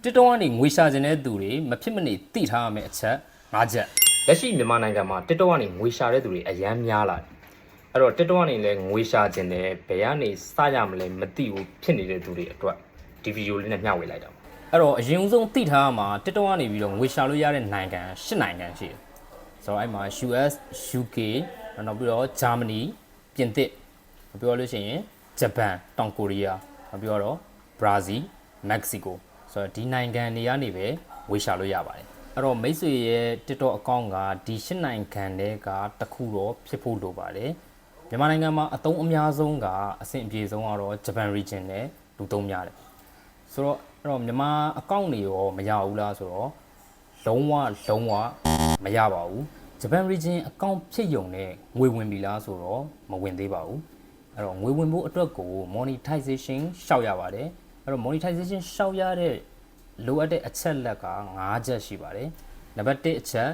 TikTok ကနေငွေရှာခြင်းတဲ့သူတွေမဖြစ်မနေသိထားရမယ့်အချက်၅ချက်လက်ရှိမြန်မာနိုင်ငံမှာ TikTok ကနေငွေရှာတဲ့သူတွေအများများလာတယ်အဲ့တော့ TikTok ကနေလည်းငွေရှာခြင်းတဲ့ဘယ်ကနေစရမလဲမသိဘူးဖြစ်နေတဲ့သူတွေအတွက်ဒီဗီဒီယိုလေးနဲ့မျှဝေလိုက်တာအဲ့တော့အရင်ဆုံးသိထားရမှာ TikTok ကနေပြီးတော့ငွေရှာလို့ရတဲ့နိုင်ငံ၈နိုင်ငံရှိတယ်ဆိုတော့အဲ့မှာ US UK နောက်ပြီးတော့ Germany ပြင်သစ်ပြောလို့ရှိရင်ဂျပန်တောင်ကိုရီးယားနောက်ပြီးတော့ Brazil Mexico ဆိုတော့ဒီနိုင်ငံတွေကနေပဲဝေရှာလို့ရပါတယ်အဲ့တော့မိတ်ဆွေရဲ့ TikTok account ကဒီ၈နိုင်ငံတဲကတစ်ခုတော့ဖြစ်ဖို့လိုပါတယ်မြန်မာနိုင်ငံမှာအသုံးအများဆုံးကအဆင့်အပြေဆုံးကတော့ Japan region နဲ့လူသုံးများတယ်ဆိုတော့အဲ့တော့မြန်မာ account တွေရောမရဘူးလားဆိုတော့လုံးဝမရပါဘူး Japan region account ဖြစ်ယုံနဲ့ငွေဝင်ပြီလားဆိုတော့မဝင်သေးပါဘူးအဲ့တော့ငွေဝင်ဖို့အတွက်ကို monetization ရှောက်ရပါတယ်အဲ့တော့ monetization ရှောက်ရတဲ့လိုအပ်တဲ့အချက်လက်က၅ချက်ရှိပါတယ်နံပါတ်1အချက်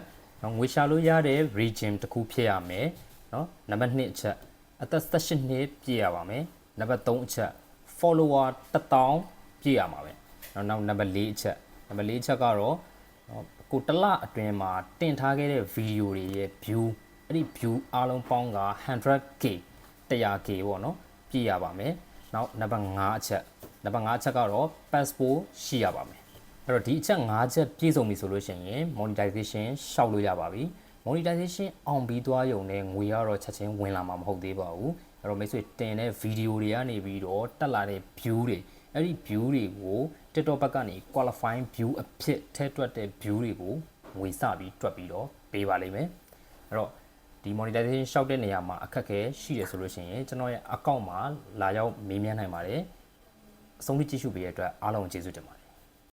ငွေရှာလို့ရတဲ့ region တစ်ခုဖြစ်ရမယ်เนาะနံပါတ်2အချက်အသက်18နှစ်ပြည့်ရပါမယ်နံပါတ်3အချက် follower 1000ပြည့်ရမှာပဲနောက်နံပါတ်4အချက်ကတော့ကိုတစ်လအတွင်းမှာတင်ထားခဲ့တဲ့ဗီဒီယိုတွေရဲ့ view အဲ့ဒီ view အားလုံးပေါင်းက 100k 100k ပေါ့နော်ပြည့်ရပါမယ်နောက်နံပါတ်5အချက်ကတော့ passport ရှိရပါမယ်အဲ့တော့ဒီအချက်5ချက်ပြည့်စုံပြီဆိုလို့ရှိရင် monetization ရှောက်လို့ရပါပြီ monetization အောင်ပြီးသွားရုံနဲ့ငွေရတော့ချက်ချင်းဝင်လာမှာမဟုတ်သေးပါဘူးအဲ့တော့မိတ်ဆွေတင်တဲ့ဗီဒီယိုတွေကနေပြီးတော့တက်လာတဲ့ view တွေအဲ့ဒီ view တွေကို TikTok ဘက်ကနေ qualifying view အဖြစ်ထဲတွက်တဲ့ view တွေကိုငွေစပြီးတွက်ပြီးတော့ပေးပါလိမ့်မယ်အဲ့တော့ဒီ monetization ရှောက်တဲ့နေရာမှာအခက်အခဲရှိတယ်ဆိုလို့ရှိရင်ကျွန်တော်ရဲ့ account မှာလာရောက်မေးမြန်းနိုင်ပါတယ်အဆုံးထိကြည့်ရှုပေးတဲ့အတွက်အားလုံးကျေးဇူးတင်ပါတယ်